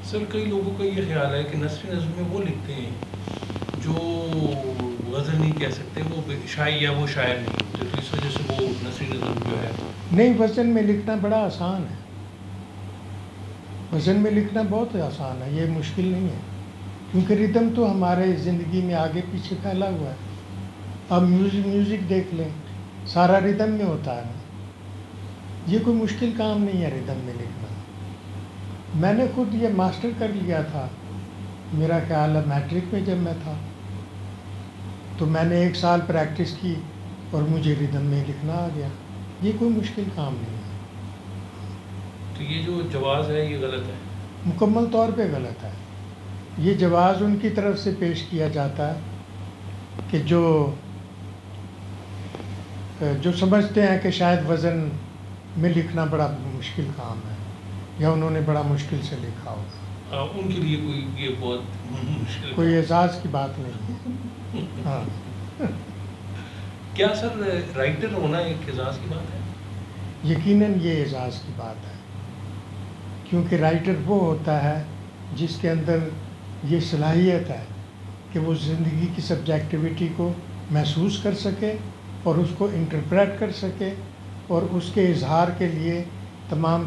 سر کئی لوگوں کا یہ خیال ہے کہ نثری نظم میں وہ لکھتے ہیں جو غزل نہیں کہہ سکتے، وہ شاعر یا وہ شاعر نہیں ہوتے، تو اس وجہ سے وہ نثری نظم جو ہے نہیں، وزن میں لکھنا بڑا آسان ہے، وزن میں لکھنا بہت آسان ہے، یہ مشکل نہیں ہے، کیونکہ ردم تو ہمارے زندگی میں آگے پیچھے پھیلا ہوا ہے. اب میوزک دیکھ لیں، سارا ردم میں ہوتا ہے نا. یہ کوئی مشکل کام نہیں ہے ردم میں لکھنا. میں نے خود یہ ماسٹر کر لیا تھا، میرا خیال ہے میٹرک میں جب میں تھا، تو میں نے 1 سال پریکٹس کی اور مجھے ردم میں لکھنا آ گیا. یہ کوئی مشکل کام نہیں ہے. تو یہ جو جواز ہے یہ غلط ہے؟ مکمل طور پہ غلط ہے. یہ جواز ان کی طرف سے پیش کیا جاتا ہے کہ جو سمجھتے ہیں کہ شاید وزن میں لکھنا بڑا مشکل کام ہے یا انہوں نے بڑا مشکل سے لکھا ہوگا. ان کے لیے یہ بہت مشکل، کوئی اعزاز کی بات نہیں ہے. ہاں. کیا سر رائٹر ہونا ایک اعزاز کی بات ہے؟ یقیناً یہ اعزاز کی بات ہے، کیونکہ رائٹر وہ ہوتا ہے جس کے اندر یہ صلاحیت ہے کہ وہ زندگی کی سبجیکٹیوٹی کو محسوس کر سکے اور اس کو انٹرپریٹ کر سکے اور اس کے اظہار کے لیے تمام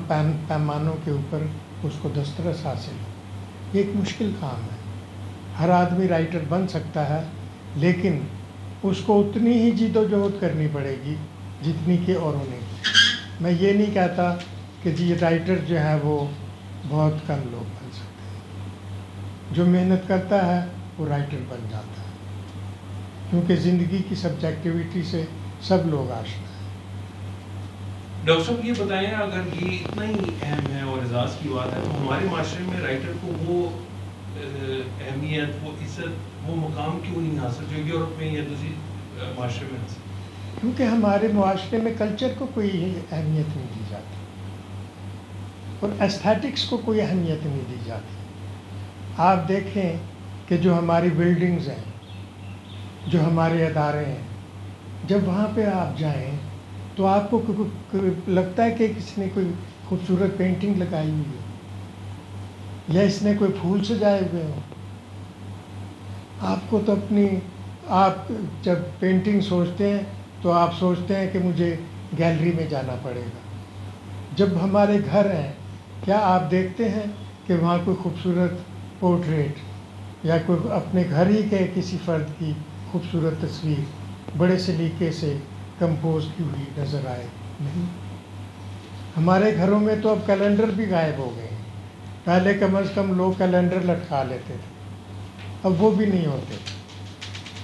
پیمانوں کے اوپر اس کو دسترس حاصل ہو. یہ ایک مشکل کام ہے. ہر آدمی رائٹر بن سکتا ہے، لیکن اس کو اتنی ہی جد و جہد کرنی پڑے گی جتنی کہ اوروں نے کی. میں یہ نہیں کہتا کہ جی رائٹر جو ہے وہ بہت کم لوگ بن سکتے ہیں. جو محنت کرتا ہے وہ رائٹر بن جاتا ہے، کیونکہ زندگی کی سبجیکٹیوٹی سے سب لوگ آشنا ہیں. ڈاکٹر صاحب یہ بتائیں، اگر یہ اتنا ہی اہم ہے اور اعزاز کی بات ہے، تو ہمارے معاشرے میں رائٹر کو وہ اہمیت، وہ عزت، وہ مقام کیوں نہیں حاصل جو یورپ میں یا دوسری معاشرے میں حاصل؟ کیونکہ ہمارے معاشرے میں کلچر کو کوئی اہمیت نہیں دی جاتی اور ایستھیٹکس کو کوئی اہمیت نہیں دی جاتی. آپ دیکھیں کہ جو ہماری بلڈنگز ہیں، جو ہمارے ادارے ہیں، جب وہاں پہ آپ جائیں تو آپ کو لگتا ہے کہ کسی نے کوئی خوبصورت پینٹنگ لگائی ہوئی ہے یا اس نے کوئی پھول سجائے ہوئے ہوں. آپ کو تو آپ جب پینٹنگ سوچتے ہیں تو آپ سوچتے ہیں کہ مجھے گیلری میں جانا پڑے گا. جب ہمارے گھر ہیں، کیا آپ دیکھتے ہیں کہ وہاں کوئی خوبصورت پورٹریٹ یا کوئی اپنے گھر ہی کے کسی فرد کی خوبصورت تصویر بڑے سلیقے سے کمپوز کی ہوئی نظر آئے؟ نہیں. ہمارے گھروں میں تو اب کیلنڈر بھی غائب ہو گئے ہیں. پہلے کم از کم لوگ کیلنڈر لٹکا لیتے تھے، اب وہ بھی نہیں ہوتے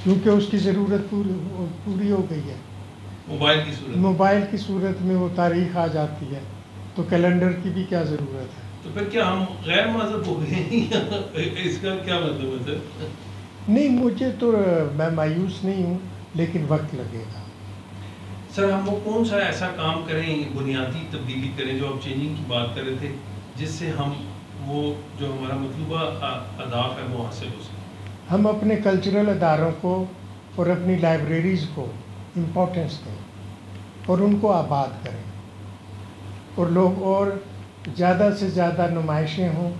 کیونکہ اس کی ضرورت پوری ہو گئی ہے. موبائل کی صورت میں وہ تاریخ آ جاتی ہے، تو کیلنڈر کی بھی کیا ضرورت ہے؟ تو پھر کیا ہم غیر مہذب ہو گئے ہیں؟ اس کا کیا مطلب ہے سر؟ نہیں، مجھے تو میں مایوس نہیں ہوں، لیکن وقت لگے گا. سر ہم وہ کون سا ایسا کام کریں، بنیادی تبدیلی کریں، جو آپ چینجنگ کی بات کر رہے تھے، جس سے ہم وہ جو ہمارا مطلوبہ اہداف ہے وہ حاصل ہو سکے؟ ہم اپنے کلچرل اداروں کو اور اپنی لائبریریز کو امپورٹنس دیں اور ان کو آباد کریں، اور زیادہ سے زیادہ نمائشیں ہوں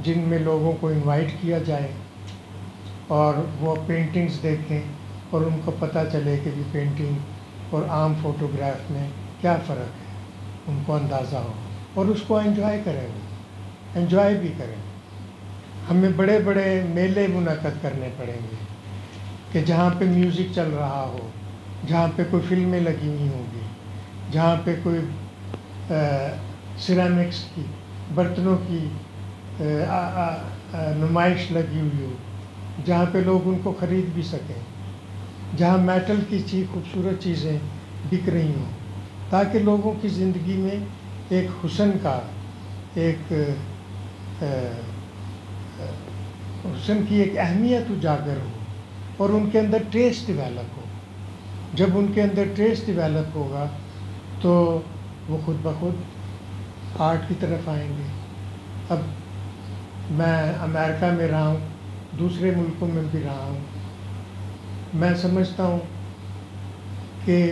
جن میں لوگوں کو انوائٹ کیا جائے اور وہ پینٹنگز دیکھیں اور ان کو پتہ چلے کہ بھی پینٹنگ اور عام فوٹوگراف میں کیا فرق ہے، ان کو اندازہ ہو اور اس کو انجوائے کریں، انجوائے بھی کریں. ہمیں بڑے بڑے میلے منعقد کرنے پڑیں گے کہ جہاں پہ میوزک چل رہا ہو، جہاں پہ کوئی فلمیں لگی ہوئی ہوں گی، جہاں پہ کوئی سیرامکس کی، برتنوں کی نمائش لگی ہوئی ہو، جہاں پہ لوگ ان کو خرید بھی سکیں، جہاں میٹل کی خوبصورت چیزیں بک رہی ہوں، تاکہ لوگوں کی زندگی میں ایک حسن کا، ایک حسن کی ایک اہمیت اجاگر ہو اور ان کے اندر ٹیسٹ ڈیولپ ہو. جب ان کے اندر ٹیسٹ ڈیولپ ہوگا تو وہ خود بخود آرٹ کی طرف آئیں گے. اب میں امریکہ میں رہا ہوں، دوسرے ملکوں میں بھی رہا ہوں، میں سمجھتا ہوں کہ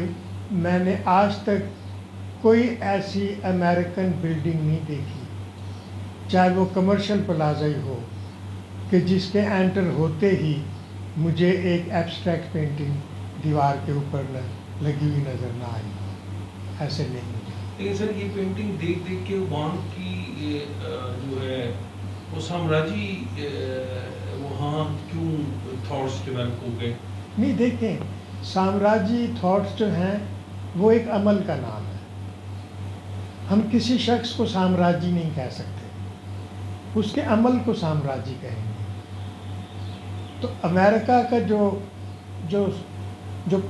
میں نے آج تک کوئی ایسی امریکن بلڈنگ نہیں دیکھی چاہے وہ کمرشل پلازا ہی ہو کہ جس کے انٹر ہوتے ہی مجھے ایک ایبسٹریکٹ پینٹنگ دیوار کے اوپر لگی ہوئی نظر نہ آئی، ایسے نہیں مجھے۔ لیکن سر یہ پینٹنگ دیکھ دیکھ کے وہاں کی جو ہے وہ سامراجی وہاں کیوں تھاٹس ڈیولپ ہو گئے؟ نہیں، دیکھیں، سامراجی تھاٹس جو ہیں وہ ایک عمل کا نام ہے۔ ہم کسی شخص کو سامراجی نہیں کہہ سکتے، اس کے عمل کو سامراجی کہیں گے۔ تو امریکہ کا جو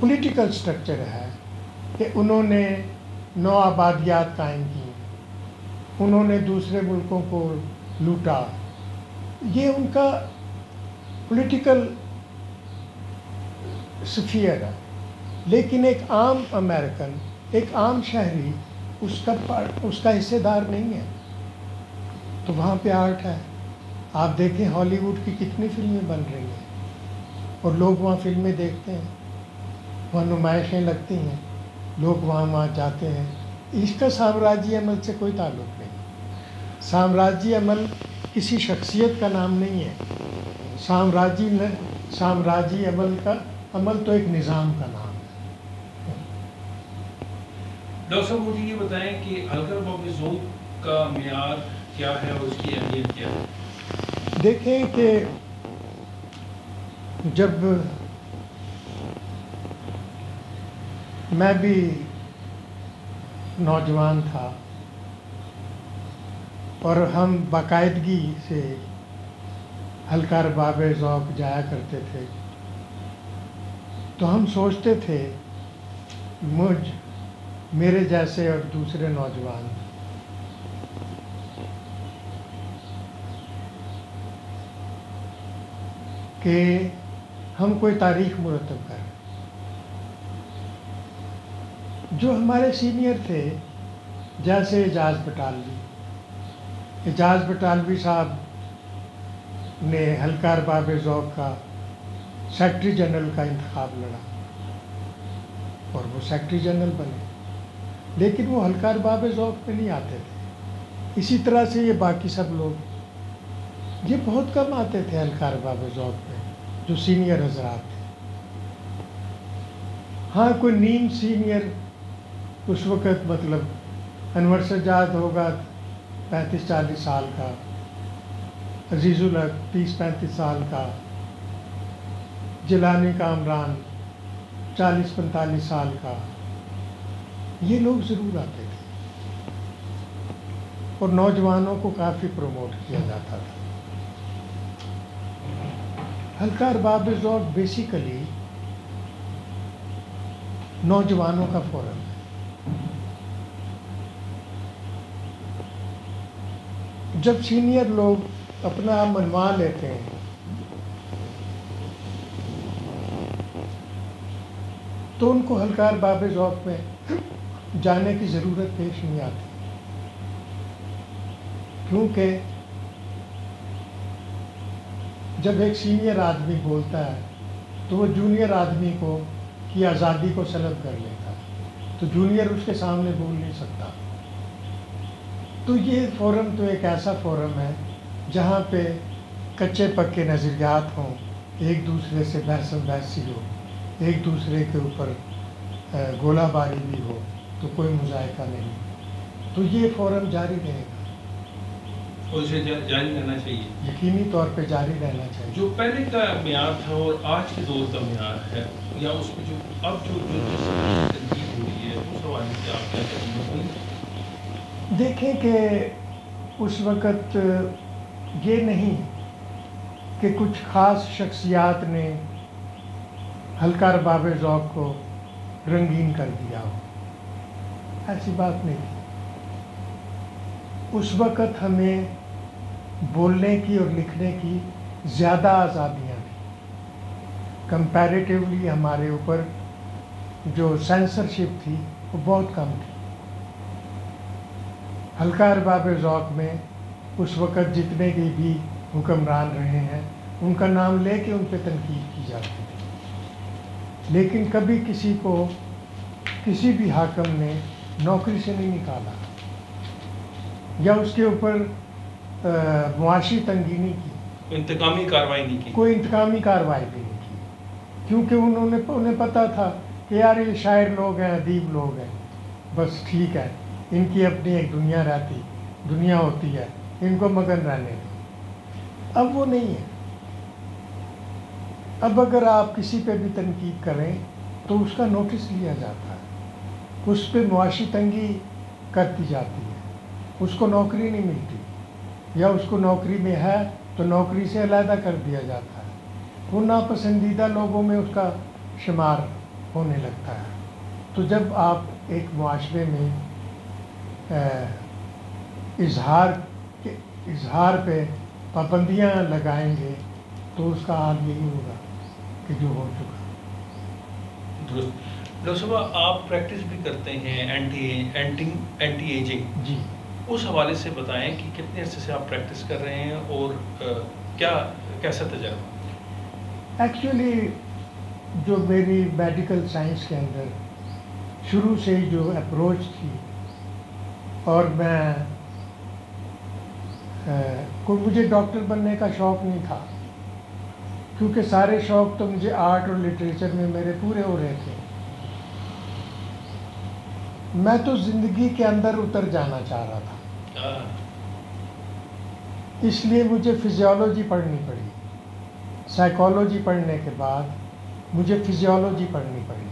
پولیٹیکل سٹرکچر ہے کہ انہوں نے نو آبادیات قائم کی، انہوں نے دوسرے ملکوں کو لوٹا، یہ ان کا پولیٹیکل سفیر ہے۔ لیکن ایک عام امریکن، ایک عام شہری اس کا حصے دار نہیں ہے۔ تو وہاں پہ آرٹ ہے۔ آپ دیکھیں ہالی ووڈ کی کتنی فلمیں بن رہی ہیں اور لوگ وہاں فلمیں دیکھتے ہیں، وہاں نمائشیں لگتی ہیں، لوگ وہاں جاتے ہیں۔ اس کا سامراجی عمل سے کوئی تعلق نہیں۔ سامراجی عمل کسی شخصیت کا نام نہیں ہے۔ سامراجی عمل تو ایک نظام کا نام ہے۔ ڈاکٹر صاحب مجھے یہ بتائیں کہ ہلکر باب ذوق کا معیار کیا ہے اور اس کی اہمیت کیا ہے؟ دیکھیں کہ جب میں بھی نوجوان تھا اور ہم باقاعدگی سے ہلکا ارباب ذوق جایا کرتے تھے، تو ہم سوچتے تھے میرے جیسے اور دوسرے نوجوان کہ ہم کوئی تاریخ مرتب کریں۔ جو ہمارے سینئر تھے جیسے اعجاز بٹالوی صاحب نے ہلکا ارباب ذوق کا سیکرٹری جنرل کا انتخاب لڑا اور وہ سیکرٹری جنرل بنے، لیکن وہ ہلکا ارباب ذوق میں نہیں آتے تھے۔ اسی طرح سے یہ باقی سب لوگ یہ بہت کم آتے تھے ہلکا ارباب ذوق میں، جو سینئر حضرات تھے۔ ہاں کوئی نیم سینئر اس وقت، مطلب انور سجاد ہوگا 35-40 سال کا، عزیز الحق 30-35 سال کا، جیلانی کامران 40-45 سال کا، یہ لوگ ضرور آتے تھے اور نوجوانوں کو کافی پروموٹ کیا جاتا تھا۔ ہلکا ارباب ذوق بیسیکلی نوجوانوں کا فورم ہے۔ جب سینئر لوگ اپنا منوا لیتے ہیں تو ان کو ہلکا ارباب ذوق میں جانے کی ضرورت پیش نہیں آتی، کیونکہ جب ایک سینئر آدمی بولتا ہے تو وہ جونیئر آدمی کی آزادی کو سلب کر لیتا ہے، تو جونیئر اس کے سامنے بول نہیں سکتا۔ تو یہ فورم تو ایک ایسا فورم ہے جہاں پہ کچے پکے نظریات ہوں، ایک دوسرے سے بحث بحثی ہو، ایک دوسرے کے اوپر گولہ باری بھی ہو، تو کوئی مذائقہ نہیں۔ تو یہ فورم جاری رہے گا، اور اسے جاری رہنا چاہیے، یقینی طور پہ جاری رہنا چاہیے۔ جو پہلے کا معیار تھا اور آج کے دور کا معیار ہے، یا اس میں جو اب جو تنقید ہو رہی ہے، اس حوالے سے آپ کیا کہیں گے؟ دیکھیں کہ اس وقت یہ نہیں کہ کچھ خاص شخصیات نے ہلکا ارباب ذوق کو رنگین کر دیا ہو، ایسی بات نہیں تھی۔ اس وقت ہمیں بولنے کی اور لکھنے کی زیادہ آزادیاں تھیں، کمپیریٹیولی ہمارے اوپر جو سینسرشپ تھی وہ بہت کم تھی۔ ہلکا ارباب ذوق میں اس وقت جتنے بھی حکمران رہے ہیں ان کا نام لے کے ان پہ تنقید کی جاتی تھی، لیکن کبھی کسی کو کسی بھی حاکم نے نوکری سے نہیں نکالا یا اس کے اوپر معاشی تنگی نہیں کی، انتقامی کاروائی نہیں کی؟ کوئی انتقامی کارروائی بھی نہیں کی، کیونکہ انہیں پتہ تھا کہ یار یہ شاعر لوگ ہیں، ادیب لوگ ہیں، بس ٹھیک ہے، ان کی اپنی ایک دنیا ہوتی ہے، ان کو مگن رہنے دو۔ اب وہ نہیں ہے۔ اب اگر آپ کسی پہ بھی تنقید کریں تو اس کا نوٹس لیا جاتا ہے، اس پہ معاشی تنگی کر دی جاتی ہے، اس کو نوکری نہیں ملتی، یا اس کو نوکری میں ہے تو نوکری سے علیحدہ کر دیا جاتا ہے، وہ ناپسندیدہ لوگوں میں اس کا شمار ہونے لگتا ہے۔ تو جب آپ ایک معاشرے میں اظہار پہ پابندیاں لگائیں گے تو اس کا حال یہی ہوگا کہ جو ہو چکا۔ درست۔ ڈاکٹر صاحب آپ پریکٹس بھی کرتے ہیں اینٹی ایجنگ، جی، اس حوالے سے بتائیں کہ کتنے عرصے سے آپ پریکٹس کر رہے ہیں اور کیسا تجربہ؟ ایکچولی جو میری میڈیکل سائنس کے اندر شروع سے ہی جو اپروچ تھی، اور مجھے ڈاکٹر بننے کا شوق نہیں تھا، کیونکہ سارے شوق تو مجھے آرٹ اور لٹریچر میں میرے پورے ہو رہے تھے۔ میں تو زندگی کے اندر اتر جانا چاہ رہا تھا، اس لیے مجھے فزیولوجی پڑھنی پڑی۔ سائیکالوجی پڑھنے کے بعد مجھے فزیولوجی پڑھنی پڑی،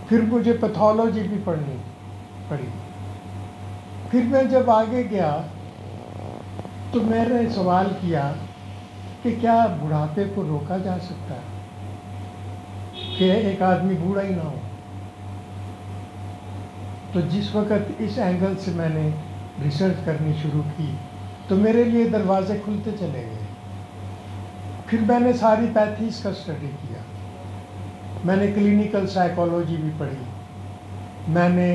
پھر مجھے پیتھولوجی بھی پڑھنی پڑی۔ پھر میں جب آگے گیا تو میں نے سوال کیا کہ کیا بڑھاپے کو روکا جا سکتا ہے کہ ایک آدمی بوڑھا ہی نہ ہو؟ تو جس وقت اس اینگل سے میں نے ریسرچ کرنی شروع کی تو میرے لیے دروازے کھلتے چلے گئے۔ پھر میں نے ساری پیتھیز کا اسٹڈی کیا، میں نے کلینیکل سائیکالوجی بھی پڑھی، میں نے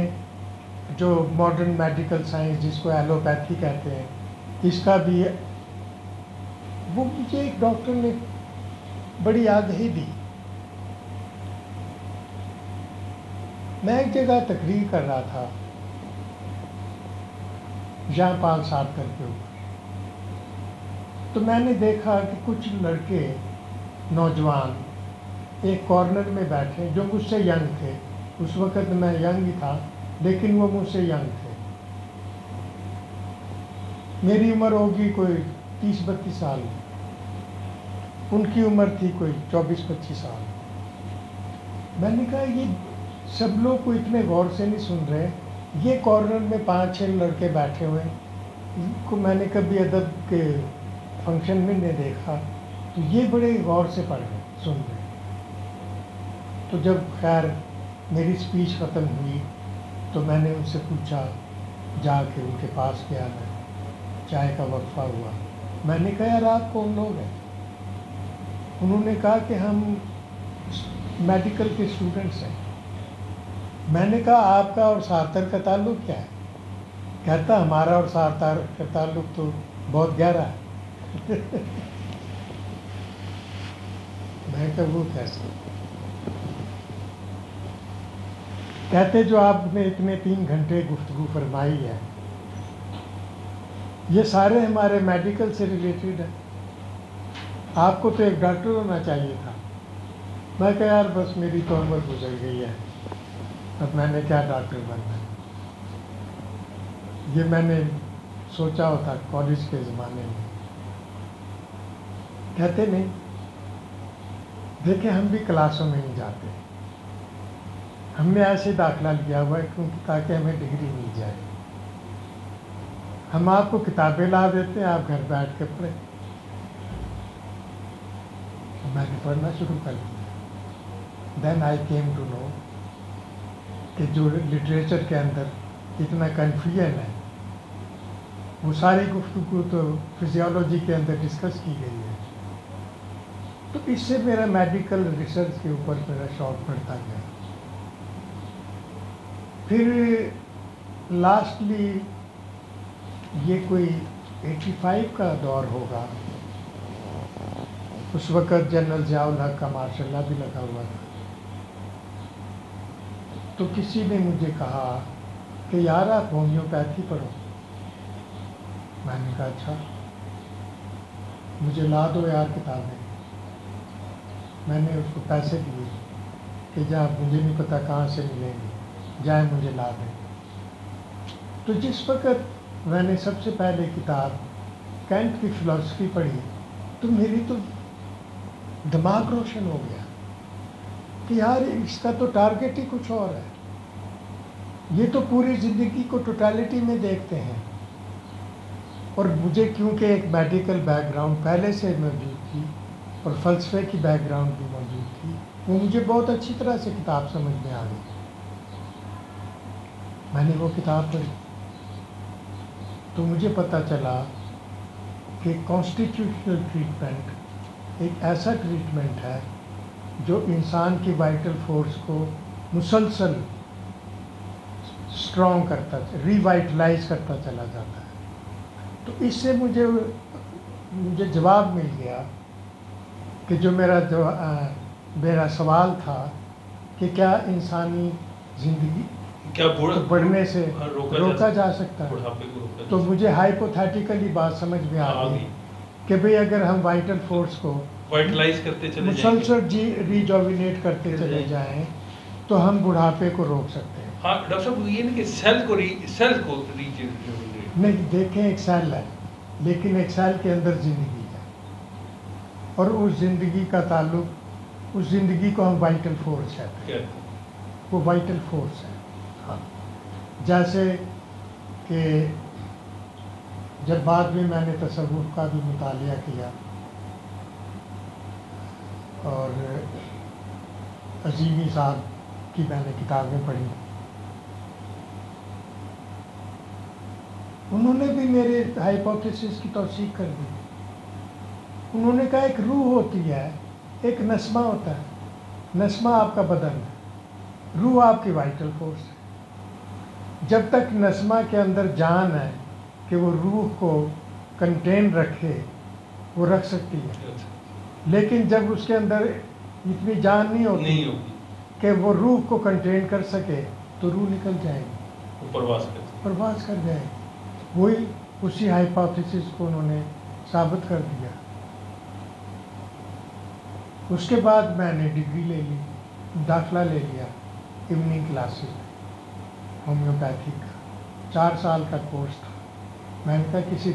جو ماڈرن میڈیکل سائنس جس کو ایلوپیتھی کہتے ہیں اس کا بھی، وہ مجھے ایک ڈاکٹر نے بڑی آگہی دی۔ میں ایک جگہ تقریر کر رہا تھا ژان پال سارتر کے اوپر، تو میں نے دیکھا کہ کچھ لڑکے نوجوان ایک کارنر میں بیٹھے جو مجھ سے ینگ تھے، اس وقت میں ینگ ہی تھا لیکن وہ مجھ سے ینگ تھے، میری عمر ہوگی کوئی 30-32 سال، ان کی عمر تھی کوئی 24-25 سال۔ میں نے کہا یہ سب لوگ کو اتنے غور سے نہیں سن رہے، یہ کارنر میں 5-6 لڑکے بیٹھے ہوئے ہیں، ان کو میں نے کبھی ادب کے فنکشن میں نہیں دیکھا، تو یہ بڑے غور سے پڑھ رہے سن رہے۔ تو جب خیر میری اسپیچ ختم ہوئی تو میں نے ان سے پوچھا، جا کے ان کے پاس گیا، میں چائے کا وقفہ ہوا، میں نے کہا یار آپ کون لوگ ہیں؟ انہوں نے کہا کہ ہم میڈیکل کے اسٹوڈنٹس ہیں۔ میں نے کہا آپ کا اور سارتر کا تعلق کیا ہے؟ کہتا ہمارا اور سارتر کا تعلق تو بہت گہرا ہے۔ میں کہا وہ کیسے؟ کہتے جو آپ نے اتنے 3 گھنٹے گفتگو فرمائی ہے یہ سارے ہمارے میڈیکل سے ریلیٹڈ ہے، آپ کو تو ایک ڈاکٹر ہونا چاہیے تھا۔ میں کہا یار بس میری تو عمر گزر گئی ہے، اب میں نے کیا ڈاکٹر بننا ہے، یہ میں نے سوچا ہوتا کالج کے زمانے میں۔ کہتے نہیں، دیکھیں ہم بھی کلاسوں میں نہیں جاتے، ہم نے ایسے داخلہ لیا ہوا ہے کیونکہ تاکہ ہمیں ڈگری مل جائے، ہم آپ کو کتابیں لا دیتے ہیں، آپ گھر بیٹھ کے پڑھیں۔ میں نے پڑھنا شروع کر دیا۔ دین آئی کیم ٹو نو کہ جو لٹریچر کے اندر اتنا کنفیوژن ہے، وہ ساری گفتگو تو فزیولوجی کے اندر ڈسکس کی گئی ہے۔ تو اس سے میرا میڈیکل ریسرچ کے اوپر میرا شوق بڑھتا گیا۔ پھر لاسٹلی یہ کوئی 85 کا دور ہوگا، اس وقت جنرل ضیاء الحق کا ماشاء اللہ بھی لگا ہوا تھا، تو کسی نے مجھے کہا کہ یار آپ ہومیوپیتھی پڑھو۔ میں نے کہا اچھا، مجھے لا دو یار کتابیں. میں نے اس کو پیسے دیے کہ جا مجھے نہیں پتہ کہاں سے ملیں گے, جائیں مجھے لا دیں. تو جس وقت میں نے سب سے پہلے کتاب کینٹ کی فلاسفی پڑھی تو میری تو دماغ روشن ہو گیا کہ یار اس کا تو ٹارگٹ ہی کچھ اور ہے. یہ تو پوری زندگی کو ٹوٹیلٹی میں دیکھتے ہیں. اور مجھے کیونکہ ایک میڈیکل بیک گراؤنڈ پہلے سے موجود تھی اور فلسفے کی بیک گراؤنڈ بھی موجود تھی, وہ مجھے بہت اچھی طرح سے کتاب سمجھ میں آ گئی. میں نے وہ کتاب پڑھی تو مجھے پتہ چلا کہ کانسٹیٹیوشنل ٹریٹمنٹ ایک ایسا ٹریٹمنٹ ہے جو انسان کی وائٹل فورس کو مسلسل اسٹرانگ کرتا, ریوائٹلائز کرتا چلا جاتا ہے. تو اس سے مجھے جواب مل گیا کہ جو میرا سوال تھا کہ کیا انسانی زندگی کیا بڑھنے سے روکا جا سکتا ہے, تو مجھے ہائپوتھیٹیکلی بات سمجھ میں آ گئی کہ بھئی اگر ہم وائٹل فورس کو وائٹلائز کرتے چلے مسلسل ریجوینیٹ کرتے چلے جائیں تو ہم بڑھاپے کو روک سکتے ہیں. ہاں ڈاکٹر صاحب یہ نہیں کہ سیل کو نہیں, دیکھیں ایک سیل ہے لیکن ایک سیل کے اندر زندگی ہے اور اس زندگی کا تعلق, اس زندگی کو ہم وائٹل فورس کہتے ہیں. وہ وائٹل فورس ہے. ہاں, جیسے کہ جب بعد میں نے تصوف کا بھی مطالعہ کیا اور عظیمی صاحب کی میں نے کتابیں پڑھی, انہوں نے بھی میرے ہائپوتھیسس کی توثیق کر دی. انہوں نے کہا ایک روح ہوتی ہے, ایک نسمہ ہوتا ہے. نسمہ آپ کا بدن ہے, روح آپ کی وائٹل فورس ہے. جب تک نسمہ کے اندر جان ہے کہ وہ روح کو کنٹین رکھے, وہ رکھ سکتی ہے. لیکن جب اس کے اندر اتنی جان نہیں ہوتی کہ وہ روح کو کنٹین کر سکے تو روح نکل جائے گی, پرواز کر جائے گی. وہی اسی ہائپوتھیسس کو انہوں نے ثابت کر دیا. اس کے بعد میں نے ڈگری لے لی, داخلہ لے لیا ایوننگ کلاسز, ہومیوپیتھک کا 4 سال کا کورس تھا. میں نے کہا کسی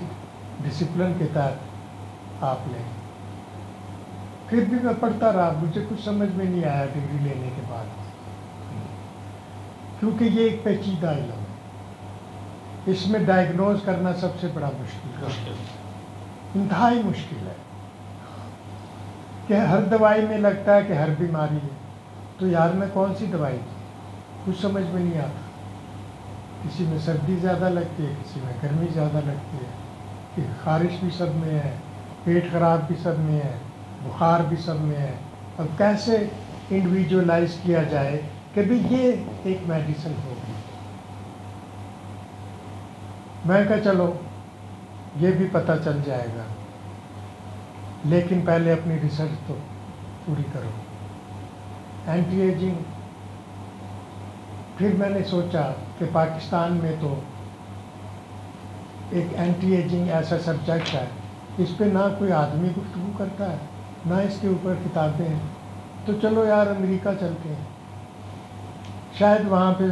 ڈسپلن کے تحت آپ لیں. پھر بھی میں پڑھتا رہا, مجھے کچھ سمجھ میں نہیں آیا ڈگری لینے کے بعد, کیونکہ یہ ایک پیچیدہ علم ہے. اس میں ڈائیگنوز کرنا سب سے بڑا مشکل ہے, انتہائی مشکل ہے. کہ ہر دوائی میں لگتا ہے کہ ہر بیماری ہے, تو یار میں کون سی دوائی دی, کچھ سمجھ میں نہیں آتا. کسی میں سردی زیادہ لگتی ہے, کسی میں گرمی زیادہ لگتی ہے, کہ خارش بھی سب میں ہے, پیٹ خراب بھی سب میں ہے, بخار بھی سب میں ہے. اب کیسے انڈیویجولائز کیا جائے کہ بھی یہ ایک میڈیسن ہوگی. میں کہا چلو یہ بھی پتہ چل جائے گا, لیکن پہلے اپنی ریسرچ تو پوری کرو. اینٹی ایجنگ, پھر میں نے سوچا کہ پاکستان میں تو ایک اینٹی ایجنگ ایسا سبجیکٹ ہے, اس پہ نہ کوئی آدمی گفتگو کرتا ہے, نہ اس کے اوپر کتابیں ہیں. تو چلو یار امریکہ چلتے ہیں, شاید وہاں پہ